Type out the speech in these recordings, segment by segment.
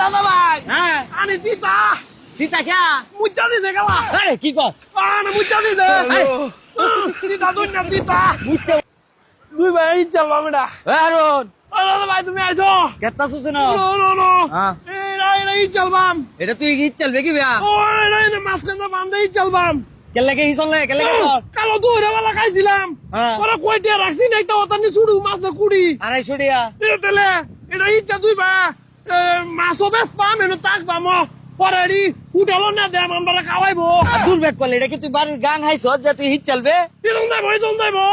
দাদা ভাই হ্যাঁ আমি দিতা সীতা খেয়া মুদ্রা দিছে গেলা আরে কি কর না মুদ্রা দিছে আরে দিতা দুই না দিতা বুঝতে দুই ভাই চলবাম এটা হারুন দাদা ভাই তুমি আইছো কেতা সুছে না নো নো নো হ্যাঁ এই চলবাম এটা তুই গীত চলবে কি বেয়া ও এই মাঝখানে বান্ধেই চলবাম কেলে কে হিসলে কেলে কে কর কালো দুই বেলা খাইছিলাম হ্যাঁ। পরে কইতে রাখছি না একটা ওতানি ছুড়ু মাছ না কুড়ি 250 টাকা এটা তেলে এটা ইচ্ছা দুই ভাই মাছও বেশ পাম এনে তাক পাম পরে রি উঠালো না দেম আমরা খাওয়াইবো দুর্বেক করলে এটা কি তুই বাড়ির গান হাইছ যে তুই হিট চলবে এরকম যাইবো এরকম যাইবো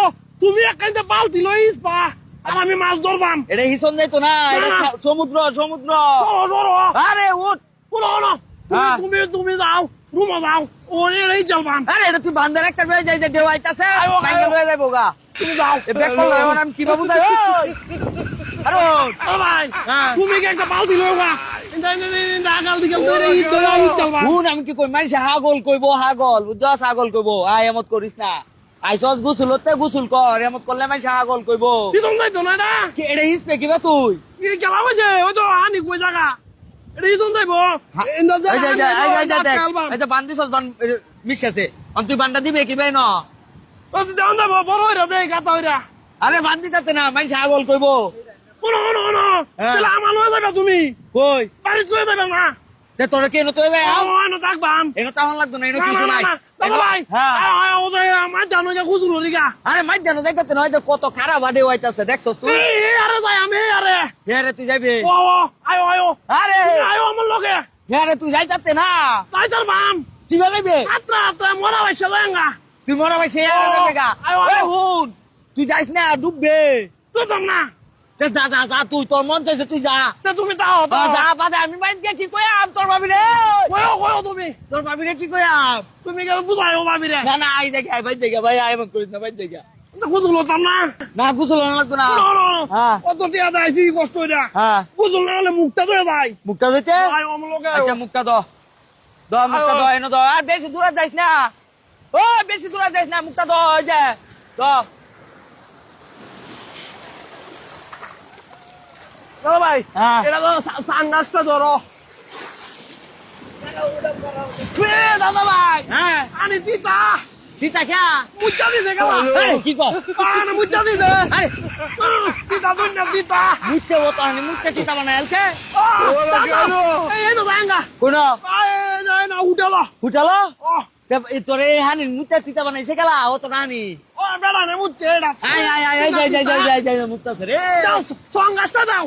তুমি একখানতে বালতি লই পা আর আমি মাছ ধরবাম এটা হিসন যাইতো না এটা না। সমুদ্র সমুদ্র সরো সরো আরে উঠ পুরো না হ্যাঁ। তুমি তুমি যাও রুমে যাও ও এই চলবাম আরে এটা তুই বান্দার একটা লয়ে যাই যে দেও আইতাছে আয়ো, বাইকে আয়ো। লয়ে যাইবো গা তুমি যাও এ ব্যাক করলে এখন আমি কি বাবু যাই আরে আরে ভাই হ্যাঁ। তুমি কি একটা বালতি লই গা আগাল দিকে ধরে ই ধরে ই চলবাম শুন আমি কি কই মানুষ হাগল কইব হাগল বুঝছস হাগল কইব আয় এমত করিস না আইছস গুছলতে গুছল কর এমত করলে মানুষ হাগল কইব এরকম যাইতো না এটা কি এটা হিসপে কিবা তুই এই খেলা হয়েছে ওই তো হানি কই জায়গা এটা ইজন যাইবো এই যে বান্দিছস মিশাছে তুই বান্ডা দিবে কি ভাই ন দেওয়া যাবো বড় হইরা দেয় গাতা হইরা আরে বান্দি তাতে না মানুষ হাগল কইব কোনো কোনো কোনো হ্যাঁ। তাহলে আমার লয়ে যাবে তুমি কই বাড়িতে লয়ে যাবে না তে তোর কি এনো তুই ভাই না থাকবাম এনো তাহন লাগতো না এনো কিছু নাই দাদা ভাই হ্যাঁ আমার জানো যে খুচরো রিগা আরে মাই জানো যাইতাতে নয় যে কত খারাপ আডে হইতাছে দেখছস তুই এই আরে যাই আমি আরে হেরে তুই যাবি ও আয়ো আয়ো আরে আয়ো আমার লগে হেরে তুই যাইতাতে না তাই তোর বাম তুই যাইবে আত্রা আত্রা মরা বাইসা যাঙ্গা তুই মনে ভাই সে যাবে গা আয়ো, এ আয়ো। হুন তুই যাইস না ডুববে তুই তো না তে যা যা যা তুই তোর মন চাইছে তুই যা তে তুমি তাও ও, যা বাদে আমি বাড়িতে গিয়ে কি কইয়াম তোর ভাবি রে কয়ো কয়ো তুমি তোর ভাবি রে কি কইয়াম তুমি কে বুঝাইও ভাবি রে না না আই দেখে আই ভাই দেখে ভাই আই মন করিস না ভাই দেখে খুচরো তাম না না গুছল না লাগতো না হ্যাঁ কত টিয়া দাইছি কষ্ট হইরা হ্যাঁ বুঝল না হলে মুখটা ধুয়ে যায় মুখটা দিতে আয়ো আমার লগে আচ্ছা মুখটা দ দ মুখটা দ এনো দ আর বেশি দূরে যাইস না ও বেশি দূরে যাইস না মুখটা দ ওই যে দ দাদা ভাই হ্যাঁ। এটা তো সানগ্লাসটা ধরো দাদা ভাই হ্যাঁ আমি দিতা সীতা খেয়া মুদ্রা দিছে গেলা আরে কি কর না মুদ্রা দিছে আরে দিতা দুই না দিতা মুখতে মতো আনি মুখতে চিতা বানাই আলছে এই তো জাঙ্গা কোন এই না উঠালো ফুটালো ও তোরে হানি মুখতে চিতা বানাইছে গেলা ও তো নানি ও বেড়া নে মুচ্ছে এটা আয় আয় আয় যাই যাই যাই যাই যাই মুক্তা রে দাও সঙ্গাসটা দাও